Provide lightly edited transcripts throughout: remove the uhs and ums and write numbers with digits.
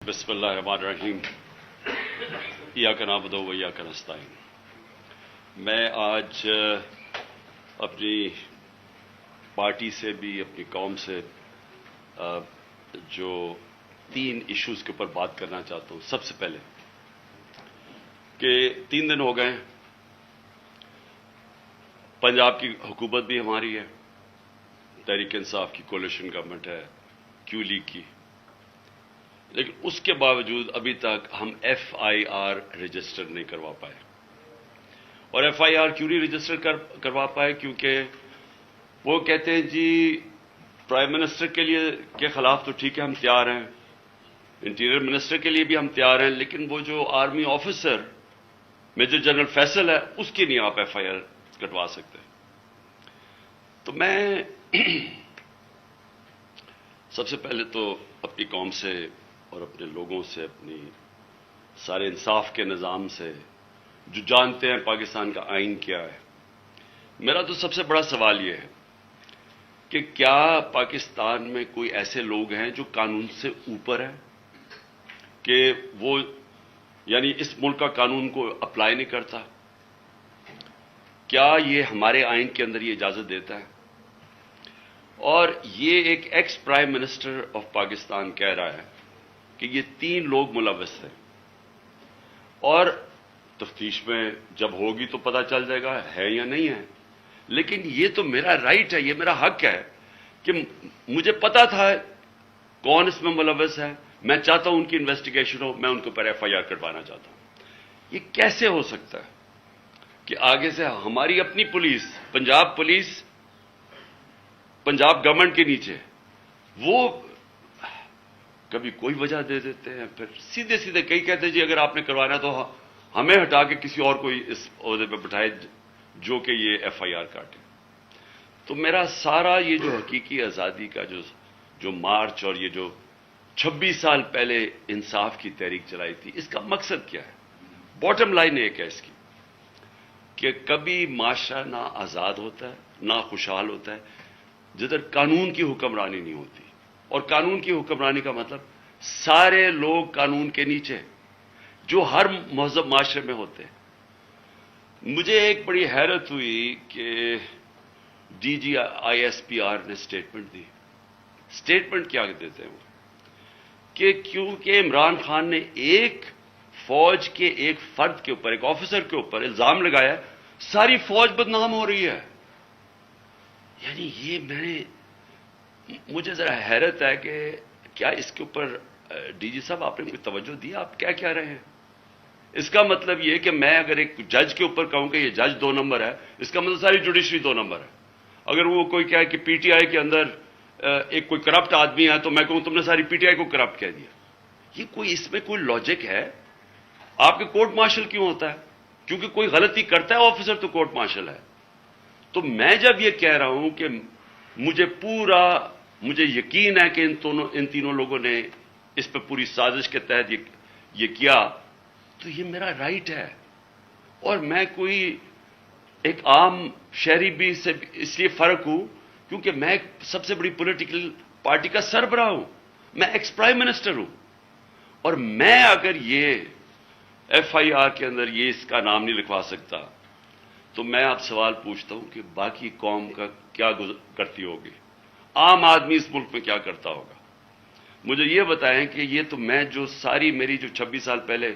بسم اللہ الرحمن الرحیم ایاک نعبد و ایاک نستعین۔ میں آج اپنی پارٹی سے بھی اپنی قوم سے جو 3 ایشوز کے اوپر بات کرنا چاہتا ہوں۔ سب سے پہلے کہ 3 دن ہو گئے، پنجاب کی حکومت بھی ہماری ہے، تحریک انصاف کی کولیشن گورنمنٹ ہے، کیو لیگ کی، لیکن اس کے باوجود ابھی تک ہم FIR رجسٹر نہیں کروا پائے۔ اور FIR کیوں نہیں رجسٹر کروا پائے؟ کیونکہ وہ کہتے ہیں جی پرائم منسٹر کے خلاف تو ٹھیک ہے ہم تیار ہیں، انٹیریئر منسٹر کے لیے بھی ہم تیار ہیں، لیکن وہ جو army officer major general Faisal ہے اس کی نہیں آپ FIR کٹوا سکتے۔ تو میں سب سے پہلے تو اپنی قوم سے اور اپنے لوگوں سے، اپنی سارے انصاف کے نظام سے جو جانتے ہیں پاکستان کا آئین کیا ہے، میرا تو سب سے بڑا سوال یہ ہے کہ کیا پاکستان میں کوئی ایسے لوگ ہیں جو قانون سے اوپر ہیں، کہ وہ یعنی اس ملک کا قانون کو اپلائی نہیں کرتا؟ کیا یہ ہمارے آئین کے اندر یہ اجازت دیتا ہے؟ اور یہ ایک ex prime minister of Pakistan کہہ رہا ہے کہ یہ 3 لوگ ملوث ہیں، اور تفتیش میں جب ہوگی تو پتہ چل جائے گا ہے یا نہیں ہے، لیکن یہ تو میرا رائٹ ہے، یہ میرا حق ہے کہ مجھے پتا تھا کون اس میں ملوث ہے، میں چاہتا ہوں ان کی انویسٹیگیشن ہو، میں ان کے اوپر FIR کٹوانا چاہتا ہوں۔ یہ کیسے ہو سکتا ہے کہ آگے سے ہماری اپنی پولیس، پولیس پنجاب گورنمنٹ کے نیچے، وہ کبھی کوئی وجہ دے دیتے ہیں، پھر سیدھے کئی کہتے ہیں جی اگر آپ نے کروانا تو ہمیں ہٹا کے کسی اور کو اس عہدے پہ بٹھائے جو کہ یہ FIR کاٹے۔ تو میرا سارا یہ جو حقیقی آزادی کا جو مارچ اور یہ جو 26 سال پہلے انصاف کی تحریک چلائی تھی، اس کا مقصد کیا ہے؟ باٹم لائن ایک ہے اس کی کہ کبھی معاشرہ نہ آزاد ہوتا ہے نہ خوشحال ہوتا ہے جدھر قانون کی حکمرانی نہیں ہوتی۔ اور قانون کی حکمرانی کا مطلب سارے لوگ قانون کے نیچے جو ہر مہذب معاشرے میں ہوتے ہیں۔ مجھے ایک بڑی حیرت ہوئی کہ DG ISPR نے سٹیٹمنٹ دی۔ سٹیٹمنٹ کیا دیتے ہیں وہ؟ کہ کیونکہ عمران خان نے ایک فوج کے ایک فرد کے اوپر، ایک آفیسر کے اوپر الزام لگایا، ساری فوج بدنام ہو رہی ہے۔ یعنی یہ مجھے ذرا حیرت ہے کہ کیا اس کے اوپر DG صاحب آپ نے کوئی توجہ دی؟ آپ کیا کہہ رہے ہیں؟ اس کا مطلب یہ کہ میں اگر ایک جج کے اوپر کہوں کہ یہ جج 2 نمبر ہے، اس کا مطلب ساری جوڈیشری 2 نمبر ہے۔ اگر وہ کوئی کہے کہ PTI کے اندر ایک کوئی کرپٹ آدمی ہے تو میں کہوں تم نے ساری PTI کو کرپٹ کہہ دیا۔ یہ اس میں کوئی لاجک ہے؟ آپ کے کورٹ مارشل کیوں ہوتا ہے؟ کیونکہ کوئی غلطی کرتا ہے آفیسر تو کورٹ مارشل ہے۔ تو میں جب یہ کہہ رہا ہوں کہ مجھے یقین ہے کہ ان تینوں لوگوں نے اس پہ پوری سازش کے تحت یہ کیا، تو یہ میرا رائٹ ہے۔ اور میں کوئی ایک عام شہری بھی سے اس لیے فرق ہوں کیونکہ میں سب سے بڑی پولیٹیکل پارٹی کا سربراہ ہوں، میں ایکس پرائم منسٹر ہوں، اور میں اگر یہ FIR کے اندر یہ اس کا نام نہیں لکھوا سکتا تو میں آپ سوال پوچھتا ہوں کہ باقی قوم کا کیا کرتی ہوگی؟ عام آدمی اس ملک میں کیا کرتا ہوگا؟ مجھے یہ بتائیں کہ یہ تو میں جو میری جو 26 سال پہلے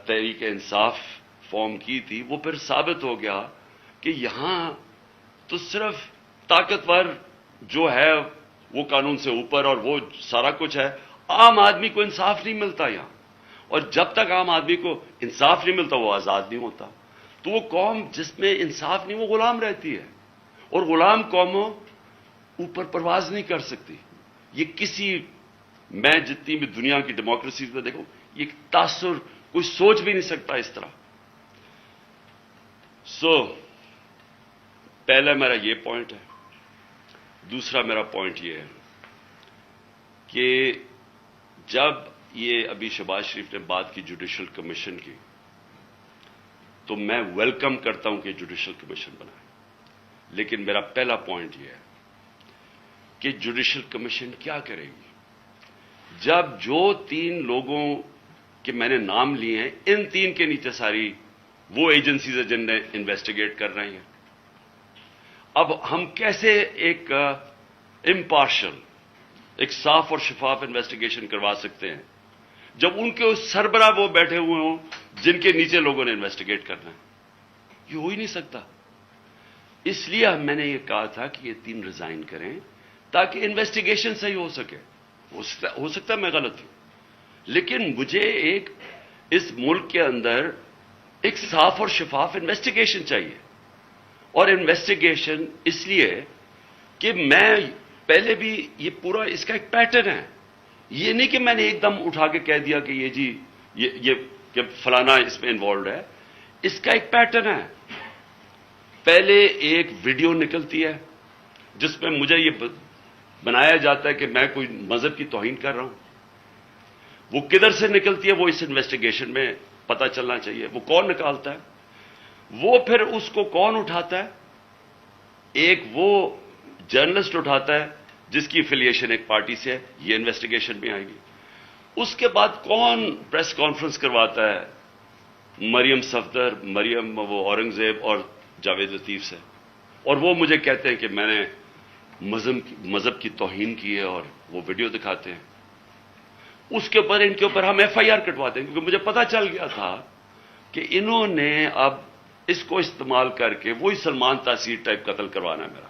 تحریک انصاف فارم کی تھی، وہ پھر ثابت ہو گیا کہ یہاں تو صرف طاقتور جو ہے وہ قانون سے اوپر اور وہ سارا کچھ ہے، عام آدمی کو انصاف نہیں ملتا یہاں۔ اور جب تک عام آدمی کو انصاف نہیں ملتا وہ آزاد نہیں ہوتا۔ تو وہ قوم جس میں انصاف نہیں وہ غلام رہتی ہے، اور غلام قوموں اوپر پرواز نہیں کر سکتی۔ میں جتنی بھی دنیا کی ڈیموکریسیز میں دیکھوں، یہ تاثر کوئی سوچ بھی نہیں سکتا اس طرح۔ پہلا میرا یہ پوائنٹ ہے۔ دوسرا میرا پوائنٹ یہ ہے کہ جب یہ ابھی شہباز شریف نے بات کی جوڈیشل کمیشن کی، تو میں ویلکم کرتا ہوں کہ جوڈیشل کمیشن بنائے، لیکن میرا پہلا پوائنٹ یہ ہے کہ جوڈیشل کمیشن کیا کرے گی؟ جب جو 3 لوگوں کے میں نے نام لیے ہیں، ان 3 کے نیچے ساری وہ ایجنسیز ہیں جن نے انویسٹیگیٹ کر رہی ہیں. اب ہم کیسے ایک امپارشل، ایک صاف اور شفاف انویسٹیگیشن کروا سکتے ہیں جب ان کے سربراہ وہ بیٹھے ہوئے ہوں جن کے نیچے لوگوں نے انویسٹیگیٹ کرنا ہے؟ یہ ہو ہی نہیں سکتا. اس لیے میں نے یہ کہا تھا کہ یہ 3 ریزائن کریں تاکہ انویسٹیگیشن صحیح ہو سکے. ہو سکتا ہے میں غلط ہوں، لیکن مجھے ایک اس ملک کے اندر ایک صاف اور شفاف انویسٹیگیشن چاہیے. اور انویسٹیگیشن اس لیے کہ میں پہلے بھی یہ پورا اس کا ایک پیٹرن ہے. یہ نہیں کہ میں نے ایک دم اٹھا کے کہہ دیا کہ یہ جی یہ کہ فلانا اس میں انوالوڈ ہے. اس کا ایک پیٹرن ہے. پہلے ایک ویڈیو نکلتی ہے جس میں مجھے یہ بنایا جاتا ہے کہ میں کوئی مذہب کی توہین کر رہا ہوں. وہ کدھر سے نکلتی ہے وہ اس انویسٹیگیشن میں پتہ چلنا چاہیے. وہ کون نکالتا ہے؟ وہ پھر اس کو کون اٹھاتا ہے؟ ایک وہ جرنلسٹ اٹھاتا ہے جس کی افیلیشن ایک پارٹی سے ہے. یہ انویسٹیگیشن میں آئے گی. اس کے بعد کون پریس کانفرنس کرواتا ہے؟ مریم صفدر، مریم وہ اورنگزیب اور جاوید لطیف سے. اور وہ مجھے کہتے ہیں کہ میں نے مذہب کی توہین کی ہے اور وہ ویڈیو دکھاتے ہیں. اس کے اوپر ان کے اوپر ہم ایف آئی آر کٹواتے ہیں کیونکہ مجھے پتا چل گیا تھا کہ انہوں نے اب اس کو استعمال کر کے وہی سلمان تاثیر ٹائپ قتل کروانا ہے میرا.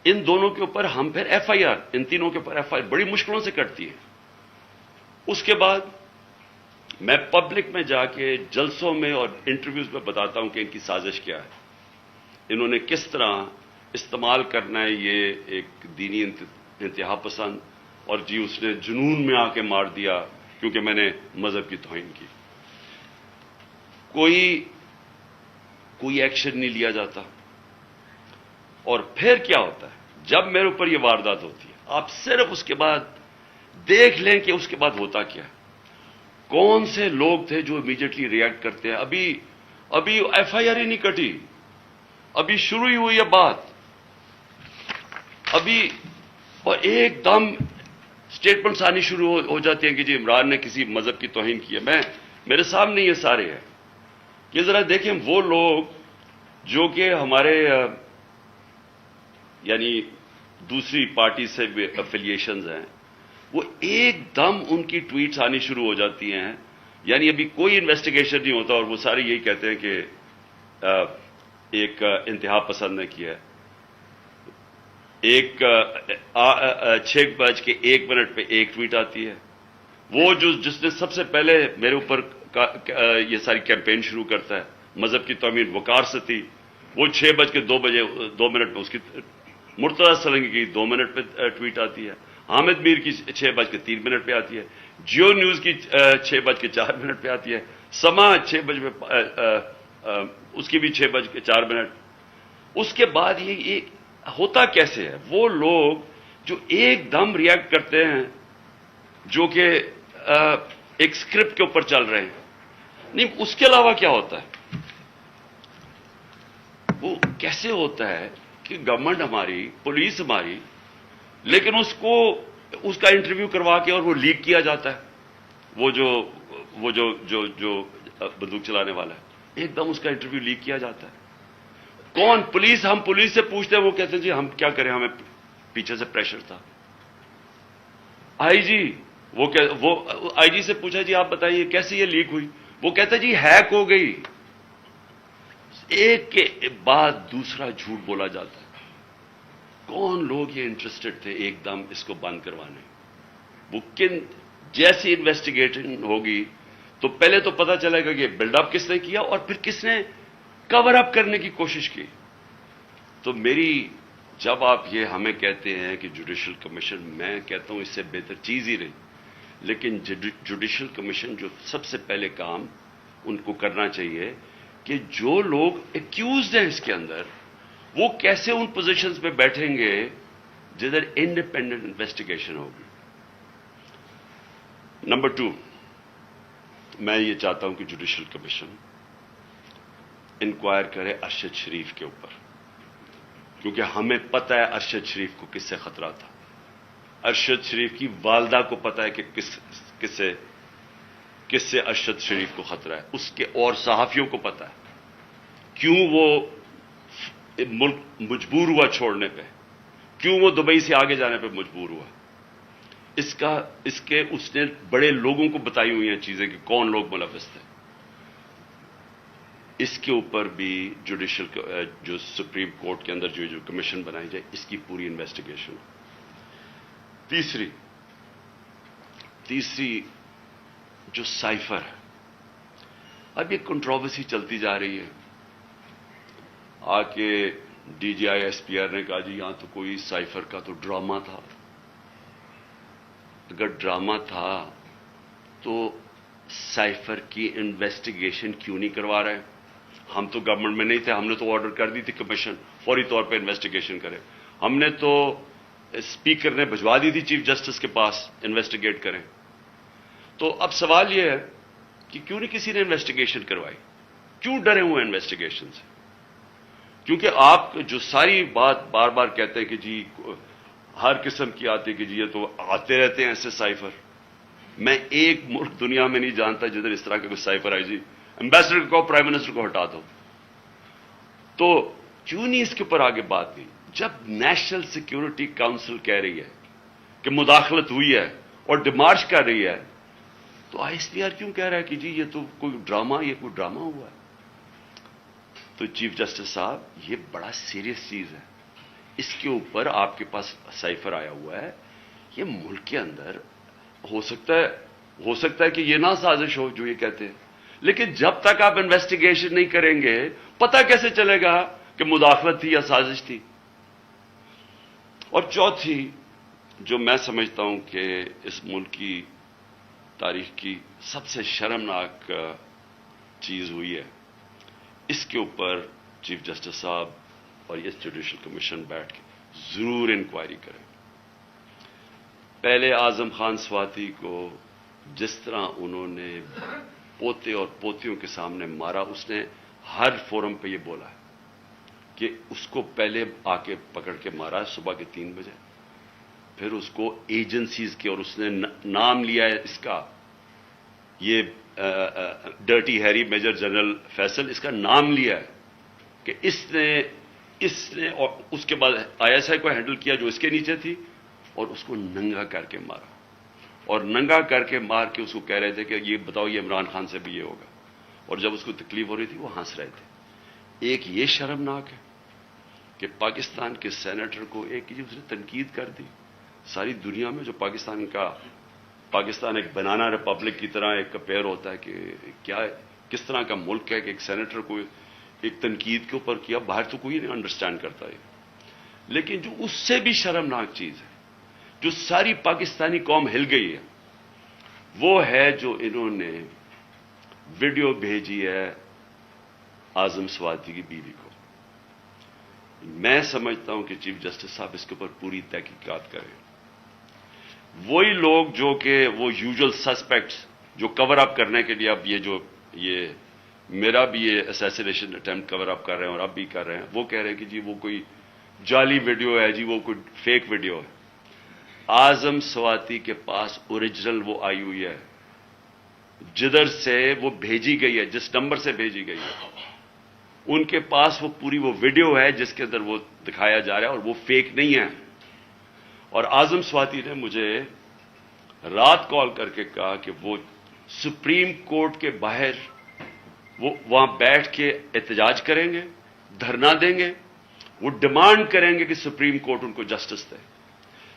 ان دونوں کے اوپر ہم پھر ایف آئی آر، ان تینوں کے اوپر ایف آئی آر بڑی مشکلوں سے کٹتی ہے. اس کے بعد میں پبلک میں جا کے جلسوں میں اور انٹرویوز میں بتاتا ہوں کہ ان کی سازش کیا ہے. انہوں نے کس طرح استعمال کرنا ہے یہ ایک دینی انتہا پسند، اور جی اس نے جنون میں آ کے مار دیا کیونکہ میں نے مذہب کی توہین کی. کوئی ایکشن نہیں لیا جاتا. اور پھر کیا ہوتا ہے جب میرے اوپر یہ واردات ہوتی ہے؟ آپ صرف اس کے بعد دیکھ لیں کہ اس کے بعد ہوتا کیا ہے. کون سے لوگ تھے جو امیڈیٹلی ریئیکٹ کرتے ہیں؟ ابھی ایف آئی آر ہی نہیں کٹی، ابھی شروع ہی ہوئی ہے بات. ابھی اور ایک دم سٹیٹمنٹس آنی شروع ہو جاتی ہیں کہ جی عمران نے کسی مذہب کی توہین کی ہے. میرے سامنے یہ سارے ہیں. یہ ذرا دیکھیں وہ لوگ جو کہ ہمارے یعنی دوسری پارٹی سے افیلیشنز ہیں، وہ ایک دم ان کی ٹویٹس آنی شروع ہو جاتی ہیں. یعنی ابھی کوئی انویسٹیگیشن نہیں ہوتا اور وہ سارے یہی کہتے ہیں کہ ایک انتہا پسند نے کیا ہے. 6:01 پہ ایک ٹویٹ آتی ہے. وہ جس نے سب سے پہلے میرے اوپر یہ ساری کیمپین شروع کرتا ہے مذہب کی توہین، وقار ستی، وہ 6:02 پہ اس کی مرتضی سلنگی کی 2 منٹ پہ ٹویٹ آتی ہے. حامد میر کی 6:03 پہ آتی ہے. جیو نیوز کی 6:04 پہ آتی ہے. سما 6 بجے اس کی بھی 6:04. اس کے بعد یہ ہوتا کیسے ہے؟ وہ لوگ جو ایک دم ریئیکٹ کرتے ہیں جو کہ ایک اسکرپٹ کے اوپر چل رہے ہیں. نہیں، اس کے علاوہ کیا ہوتا ہے؟ وہ کیسے ہوتا ہے کہ گورنمنٹ ہماری، پولیس ہماری، لیکن اس کا انٹرویو کروا کے اور وہ لیک کیا جاتا ہے. وہ جو بندوق چلانے والا ہے، ایک دم اس کا انٹرویو لیک کیا جاتا ہے. کون؟ پولیس. ہم پولیس سے پوچھتے ہیں، وہ کہتے ہیں جی ہم کیا کریں، ہمیں پیچھے سے پریشر تھا. آئی جی آئی جی سے پوچھا جی آپ بتائیے کیسے یہ لیک ہوئی؟ وہ کہتا ہے جی ہیک ہو گئی. ایک کے بعد دوسرا جھوٹ بولا جاتا ہے. کون لوگ یہ انٹرسٹڈ تھے ایک دم اس کو بند کروانے؟ وہ جیسی انویسٹیگیشن ہوگی تو پہلے تو پتا چلے گا کہ بلڈ اپ کس نے کیا اور پھر کس نے کور اپ کرنے کی کوشش کی. تو جب آپ یہ ہمیں کہتے ہیں کہ جوڈیشل کمیشن، میں کہتا ہوں اس سے بہتر چیز ہی نہیں. لیکن جوڈیشل کمیشن جو سب سے پہلے کام ان کو کرنا چاہیے کہ جو لوگ ایکیوزڈ ہیں اس کے اندر، وہ کیسے ان پوزیشنز پہ بیٹھیں گے جدھر انڈیپینڈنٹ انویسٹیگیشن ہوگی. نمبر 2، میں یہ چاہتا ہوں کہ جوڈیشل کمیشن انکوائر کرے ارشد شریف کے اوپر، کیونکہ ہمیں پتہ ہے ارشد شریف کو کس سے خطرہ تھا. ارشد شریف کی والدہ کو پتا ہے کہ کس سے ارشد شریف کو خطرہ ہے، اس کے اور صحافیوں کو پتا ہے کیوں وہ ملک مجبور ہوا چھوڑنے پہ، کیوں وہ دبئی سے آگے جانے پہ مجبور ہوا۔ اس نے بڑے لوگوں کو بتائی ہوئی ہیں چیزیں کہ کون لوگ ملوث تھے۔ اس کے اوپر بھی جو سپریم کورٹ کے اندر جو کمیشن بنائی جائے، اس کی پوری انویسٹیگیشن۔ تیسری جو سائفر ہے، اب یہ کنٹروورسی چلتی جا رہی ہے۔ آ کے D G I S P R نے کہا جی یہاں تو کوئی سائفر کا تو ڈرامہ تھا۔ اگر ڈرامہ تھا تو سائفر کی انویسٹیگیشن کیوں نہیں کروا رہے؟ ہم تو گورنمنٹ میں نہیں تھے، ہم نے تو آرڈر کر دی تھی کمیشن فوری طور پہ انویسٹیگیشن کرے۔ ہم نے تو اسپیکر نے بھجوا دی تھی چیف جسٹس کے پاس انویسٹیگیٹ کریں۔ تو اب سوال یہ ہے کہ کیوں نہیں کسی نے انویسٹیگیشن کروائی؟ کیوں ڈرے ہوئے انویسٹیگیشن سے؟ کیونکہ آپ جو ساری بات بار بار کہتے ہیں کہ جی ہر قسم کی آتی ہے کہ جی یہ تو آتے رہتے ہیں ایسے سائفر۔ میں ایک ملک دنیا میں نہیں جانتا جدھر اس طرح کے کوئی سائفر آئی جی ایمبیسڈر کو پرائم منسٹر کو ہٹا دو۔ تو کیوں نہیں اس کے اوپر آگے بات نہیں؟ جب نیشنل سیکیورٹی کاؤنسل کہہ رہی ہے کہ مداخلت ہوئی ہے اور ڈیمارش کر رہی ہے، تو آئی ایس پی آر کیوں کہہ رہا ہے کہ جی یہ تو کوئی ڈرامہ ہوا ہے؟ تو چیف جسٹس صاحب یہ بڑا سیریس چیز ہے، اس کے اوپر آپ کے پاس سائفر آیا ہوا ہے۔ یہ ملک کے اندر ہو سکتا ہے کہ یہ نہ سازش ہو جو یہ کہتے ہیں، لیکن جب تک آپ انویسٹیگیشن نہیں کریں گے پتہ کیسے چلے گا کہ مداخلت تھی یا سازش تھی؟ اور چوتھی جو میں سمجھتا ہوں کہ اس ملک کی تاریخ کی سب سے شرمناک چیز ہوئی ہے، اس کے اوپر چیف جسٹس صاحب اور یہ جوڈیشل کمیشن بیٹھ کے ضرور انکوائری کریں۔ پہلے اعظم خان سواتی کو جس طرح انہوں نے پوتے اور پوتیوں کے سامنے مارا، اس نے ہر فورم پہ یہ بولا ہے کہ اس کو پہلے آ کے پکڑ کے مارا صبح کے 3 بجے، پھر اس کو ایجنسیز کے، اور اس نے نام لیا ہے اس کا، یہ dirty Harry major general Faisal, اس کا نام لیا ہے کہ اس نے اور اس کے بعد آئی ایس آئی کو ہینڈل کیا جو اس کے نیچے تھی، اور اس کو ننگا کر کے مارا، اور ننگا کر کے مار کے اس کو کہہ رہے تھے کہ یہ بتاؤ یہ عمران خان سے بھی یہ ہوگا، اور جب اس کو تکلیف ہو رہی تھی وہ ہنس رہے تھے۔ ایک یہ شرمناک ہے کہ پاکستان کے سینیٹر کو اس نے تنقید کر دی۔ ساری دنیا میں جو پاکستان ایک بنانا ریپبلک کی طرح ایک کمپیئر ہوتا ہے کہ کس طرح کا ملک ہے کہ ایک سینیٹر کو ایک تنقید کے اوپر کیا، باہر تو کوئی نہیں انڈرسٹینڈ کرتا ہے۔ لیکن جو اس سے بھی شرمناک چیز ہے، جو ساری پاکستانی قوم ہل گئی ہے، وہ ہے جو انہوں نے ویڈیو بھیجی ہے اعظم سواتی کی بیوی کو۔ میں سمجھتا ہوں کہ چیف جسٹس صاحب اس کے اوپر پوری تحقیقات کریں۔ وہی لوگ جو کہ وہ یوزول سسپیکٹس جو کور اپ کرنے کے لیے اب یہ میرا بھی یہ اسیسینیشن اٹیمپٹ کور اپ کر رہے ہیں اور اب بھی کر رہے ہیں، وہ کہہ رہے ہیں کہ جی وہ کوئی جعلی ویڈیو ہے، جی وہ کوئی فیک ویڈیو ہے۔ اعظم سواتی کے پاس اوریجنل وہ آئی ہوئی ہے، جدھر سے وہ بھیجی گئی ہے، جس نمبر سے بھیجی گئی ہے، ان کے پاس وہ پوری وہ ویڈیو ہے جس کے اندر وہ دکھایا جا رہا ہے، اور وہ فیک نہیں ہے۔ اور اعظم سواتی نے مجھے رات کال کر کے کہا کہ وہ سپریم کورٹ کے باہر وہ وہاں بیٹھ کے احتجاج کریں گے، دھرنا دیں گے، وہ ڈیمانڈ کریں گے کہ سپریم کورٹ ان کو جسٹس دے۔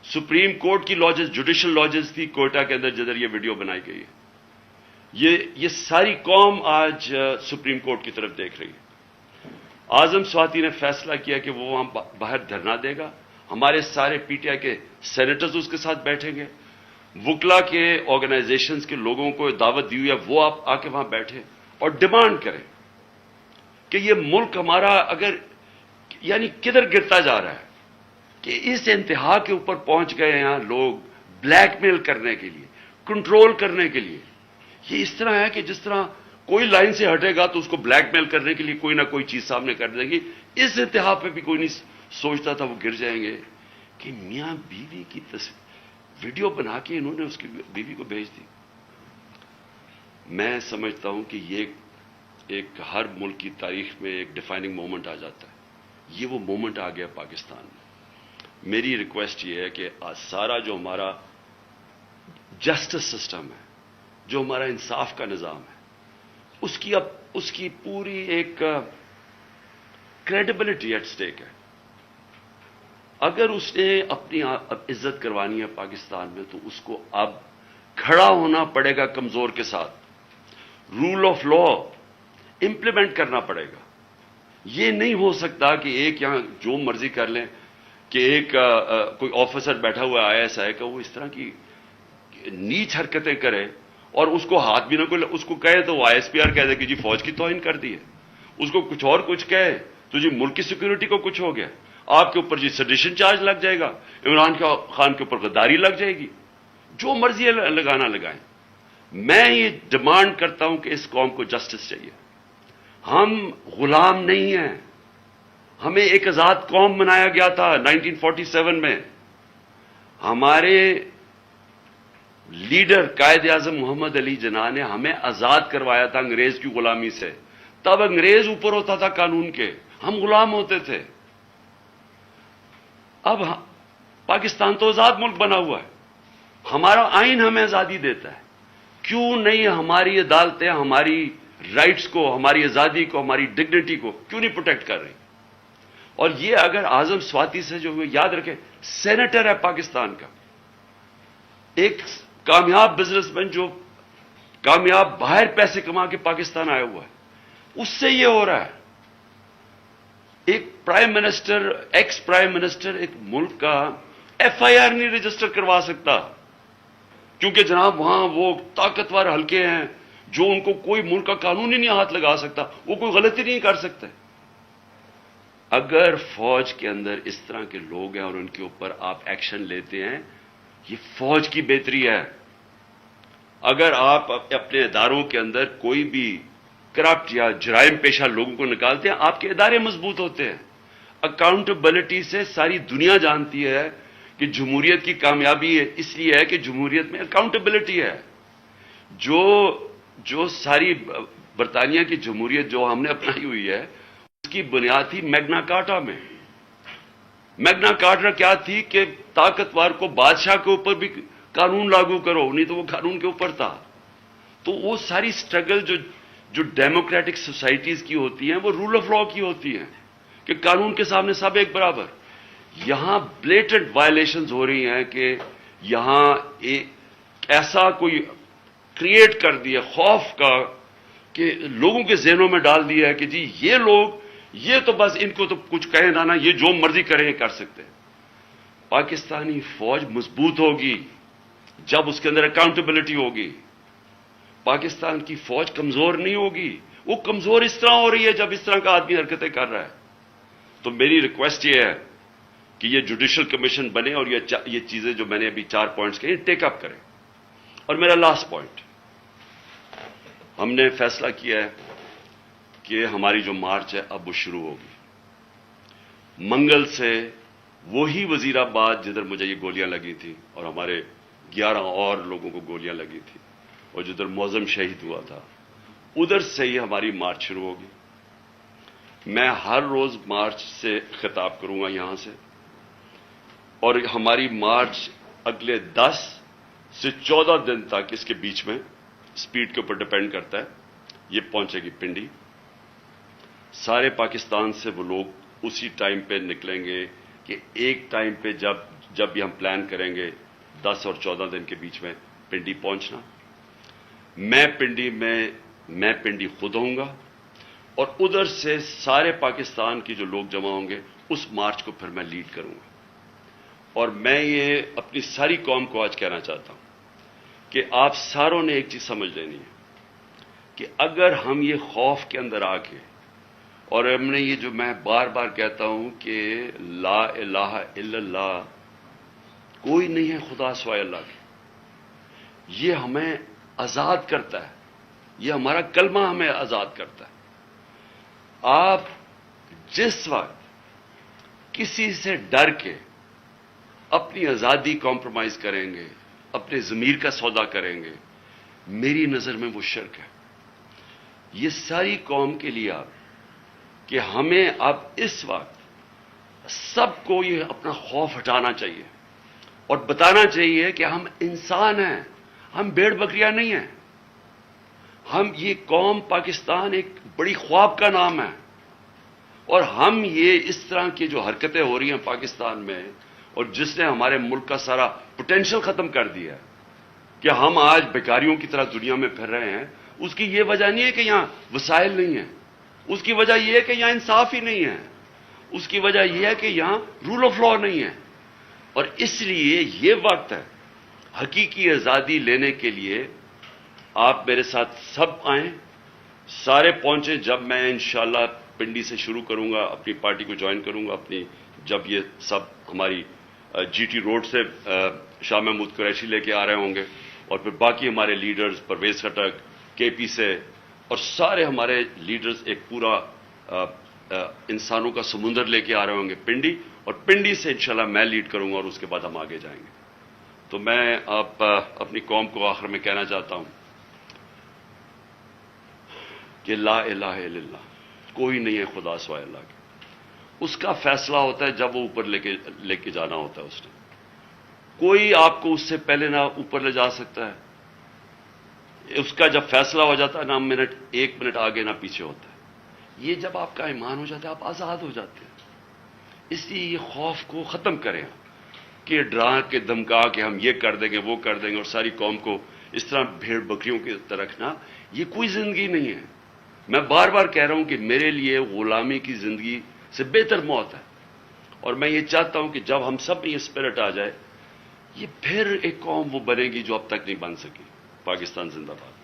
سپریم کورٹ کی لاجز جوڈیشل لاجز تھی کوئٹہ کے اندر جدھر یہ ویڈیو بنائی گئی ہے۔ یہ ساری قوم آج سپریم کورٹ کی طرف دیکھ رہی ہے۔ اعظم سواتی نے فیصلہ کیا کہ وہ وہاں باہر دھرنا دے گا، ہمارے سارے پی ٹی آئی کے سینیٹرز اس کے ساتھ بیٹھیں گے، وکلا کے آرگنائزیشنز کے لوگوں کو دعوت دی ہوئی ہے، وہ آپ آ کے وہاں بیٹھیں اور ڈیمانڈ کریں کہ یہ ملک ہمارا اگر یعنی کدھر گرتا جا رہا ہے، کہ اس انتہا کے اوپر پہنچ گئے ہیں لوگ بلیک میل کرنے کے لیے، کنٹرول کرنے کے لیے۔ یہ اس طرح ہے کہ جس طرح کوئی لائن سے ہٹے گا تو اس کو بلیک میل کرنے کے لیے کوئی نہ کوئی چیز سامنے کر دے گی۔ اس انتہا پہ بھی کوئی نہیں سوچتا تھا وہ گر جائیں گے کہ میاں بیوی کی ویڈیو بنا کے انہوں نے اس کی بیوی کو بھیج دی. میں سمجھتا ہوں کہ یہ ایک ہر ملک کی تاریخ میں ایک ڈیفائننگ مومنٹ آ جاتا ہے. یہ وہ مومنٹ آ گیا پاکستان میں. میری ریکویسٹ یہ ہے کہ سارا جو ہمارا جسٹس سسٹم ہے, جو ہمارا انصاف کا نظام ہے, اس کی پوری ایک کریڈیبلٹی ایٹ سٹیک ہے. اگر اس نے اپنی عزت کروانی ہے پاکستان میں تو اس کو اب کھڑا ہونا پڑے گا کمزور کے ساتھ. رول آف لا امپلیمنٹ کرنا پڑے گا. یہ نہیں ہو سکتا کہ ایک یہاں جو مرضی کر لیں, کہ ایک کوئی آفیسر بیٹھا ہوا آئی ایس آئی کا وہ اس طرح کی نیچ حرکتیں کرے اور اس کو ہاتھ بھی نہ کوئی اس کو کہے تو وہ آئی ایس پی آر کہہ دے کہ جی فوج کی توہین کر دی ہے. اس کو کچھ اور کچھ کہے تو جی ملک کی سیکورٹی کو کچھ ہو گیا, آپ کے اوپر جی سیڈیشن چارج لگ جائے گا, عمران خان کے اوپر غداری لگ جائے گی. جو مرضی لگانا لگائیں. میں یہ ڈیمانڈ کرتا ہوں کہ اس قوم کو جسٹس چاہیے. ہم غلام نہیں ہیں. ہمیں ایک آزاد قوم بنایا گیا تھا 1947 میں. ہمارے لیڈر قائد اعظم محمد علی جناح نے ہمیں آزاد کروایا تھا انگریز کی غلامی سے. تب انگریز اوپر ہوتا تھا قانون کے, ہم غلام ہوتے تھے. اب پاکستان تو آزاد ملک بنا ہوا ہے, ہمارا آئین ہمیں آزادی دیتا ہے. کیوں نہیں ہماری عدالتیں ہماری رائٹس کو, ہماری آزادی کو, ہماری ڈگنیٹی کو کیوں نہیں پروٹیکٹ کر رہی؟ اور یہ اگر اعظم سواتی سے جو یاد رکھیں, سینیٹر ہے پاکستان کا, ایک کامیاب بزنس مین جو کامیاب باہر پیسے کما کے پاکستان آیا ہوا ہے, اس سے یہ ہو رہا ہے. ایک prime minister, ex prime minister ایک ملک کا ایف آئی آر نہیں رجسٹر کروا سکتا کیونکہ جناب وہاں وہ طاقتور حلقے ہیں جو ان کو کوئی ملک کا قانون ہی نہیں ہاتھ لگا سکتا, وہ کوئی غلطی نہیں کر سکتے. اگر فوج کے اندر اس طرح کے لوگ ہیں اور ان کے اوپر آپ ایکشن لیتے ہیں, یہ فوج کی بہتری ہے. اگر آپ اپنے اداروں کے اندر کوئی بھی کرپٹ یا جرائم پیشہ لوگوں کو نکالتے ہیں, آپ کے ادارے مضبوط ہوتے ہیں. اکاؤنٹیبلٹی سے ساری دنیا جانتی ہے کہ جمہوریت کی کامیابی اس لیے ہے کہ جمہوریت میں اکاؤنٹیبلٹی ہے. جو ساری برطانیہ کی جمہوریت جو ہم نے اپنائی ہوئی ہے اس کی بنیاد تھی میگنا کارٹا میں. میگنا کارٹا کیا تھی کہ طاقتور کو بادشاہ کے اوپر بھی قانون لاگو کرو, نہیں تو وہ قانون کے اوپر تھا. تو وہ ساری سٹرگل جو ڈیموکریٹک سوسائٹیز کی ہوتی ہیں وہ رول آف لا کی ہوتی ہیں کہ قانون کے سامنے سب ایک برابر. یہاں بلیٹنٹ وائلیشنز ہو رہی ہیں کہ یہاں ایک ایسا کوئی کریٹ کر دیا خوف کا کہ لوگوں کے ذہنوں میں ڈال دیا ہے کہ جی یہ لوگ یہ تو بس ان کو تو کچھ کہیں نہ یہ جو مرضی کریں کر سکتے. پاکستانی فوج مضبوط ہوگی جب اس کے اندر اکاؤنٹیبلٹی ہوگی. پاکستان کی فوج کمزور نہیں ہوگی. وہ کمزور اس طرح ہو رہی ہے جب اس طرح کا آدمی حرکتیں کر رہا ہے. تو میری ریکویسٹ یہ ہے کہ یہ جوڈیشل کمیشن بنے اور یہ چیزیں جو میں نے ابھی 4 پوائنٹس کہے ٹیک اپ کریں. اور میرا لاسٹ پوائنٹ, ہم نے فیصلہ کیا ہے کہ ہماری جو مارچ ہے اب وہ شروع ہوگی. منگل سے وہی وزیر آباد جدھر مجھے یہ گولیاں لگی تھیں اور ہمارے 11 اور لوگوں کو گولیاں لگی تھی اور جدھر معظم شہید ہوا تھا, ادھر سے ہی ہماری مارچ شروع ہوگی. میں ہر روز مارچ سے خطاب کروں گا یہاں سے, اور ہماری مارچ اگلے 10 سے 14 دن تک, اس کے بیچ میں سپیڈ کے اوپر ڈپینڈ کرتا ہے, یہ پہنچے گی پنڈی. سارے پاکستان سے وہ لوگ اسی ٹائم پہ نکلیں گے کہ ایک ٹائم پہ جب بھی ہم پلان کریں گے 10 اور 14 دن کے بیچ میں پنڈی پہنچنا. میں پنڈی خود ہوں گا اور ادھر سے سارے پاکستان کی جو لوگ جمع ہوں گے اس مارچ کو پھر میں لیڈ کروں گا. اور میں یہ اپنی ساری قوم کو آج کہنا چاہتا ہوں کہ آپ ساروں نے ایک چیز سمجھ لینی ہے کہ اگر ہم یہ خوف کے اندر آ کے, اور ہم نے یہ جو میں بار بار کہتا ہوں کہ لا الہ الا اللہ, کوئی نہیں ہے خدا سوائے اللہ کے, یہ ہمیں آزاد کرتا ہے, یہ ہمارا کلمہ ہمیں آزاد کرتا ہے. آپ جس وقت کسی سے ڈر کے اپنی آزادی کمپرومائز کریں گے, اپنے ضمیر کا سودا کریں گے، میری نظر میں وہ شرک ہے۔ یہ ساری قوم کے لیے آپ کہ ہمیں اب اس وقت سب کو یہ اپنا خوف ہٹانا چاہیے اور بتانا چاہیے کہ ہم انسان ہیں، ہم بھیڑ بکریاں نہیں ہیں۔ ہم یہ قوم پاکستان ایک بڑی خواب کا نام ہے، اور ہم یہ اس طرح کی جو حرکتیں ہو رہی ہیں پاکستان میں، اور جس نے ہمارے ملک کا سارا پوٹینشل ختم کر دیا ہے کہ ہم آج بیکاریوں کی طرح دنیا میں پھر رہے ہیں، اس کی یہ وجہ نہیں ہے کہ یہاں وسائل نہیں ہیں، اس کی وجہ یہ ہے کہ یہاں انصاف ہی نہیں ہے، اس کی وجہ یہ ہے کہ یہاں رول آف لا نہیں ہے۔ اور اس لیے یہ وقت ہے حقیقی آزادی لینے کے لیے۔ آپ میرے ساتھ سب آئیں، سارے پہنچیں۔ جب میں انشاءاللہ پنڈی سے شروع کروں گا، اپنی پارٹی کو جوائن کروں گا، جب یہ سب ہماری جی ٹی روڈ سے شاہ محمود قریشی لے کے آ رہے ہوں گے، اور پھر باقی ہمارے لیڈرز پرویز خٹک کے پی سے، اور سارے ہمارے لیڈرز ایک پورا انسانوں کا سمندر لے کے آ رہے ہوں گے پنڈی، اور پنڈی سے انشاءاللہ میں لیڈ کروں گا، اور اس کے بعد ہم آگے جائیں گے۔ تو میں اپنی قوم کو آخر میں کہنا چاہتا ہوں کہ لا الہ الا اللہ، کوئی نہیں ہے خدا سوائے اللہ کے۔ اس کا فیصلہ ہوتا ہے جب وہ اوپر لے کے جانا ہوتا ہے اس نے، کوئی آپ کو اس سے پہلے نہ اوپر لے جا سکتا ہے۔ اس کا جب فیصلہ ہو جاتا ہے نہ ایک منٹ آگے نہ پیچھے ہوتا ہے۔ یہ جب آپ کا ایمان ہو جاتا ہے آپ آزاد ہو جاتے ہیں۔ اس لیے یہ خوف کو ختم کریں کہ ڈرا کے دھمکا کہ ہم یہ کر دیں گے وہ کر دیں گے، اور ساری قوم کو اس طرح بھیڑ بکریوں کی طرح رکھنا، یہ کوئی زندگی نہیں ہے۔ میں بار بار کہہ رہا ہوں کہ میرے لیے غلامی کی زندگی سے بہتر موت ہے، اور میں یہ چاہتا ہوں کہ جب ہم سب میں یہ اسپرٹ آ جائے، یہ پھر ایک قوم وہ بنے گی جو اب تک نہیں بن سکی۔ پاکستان زندہ باد۔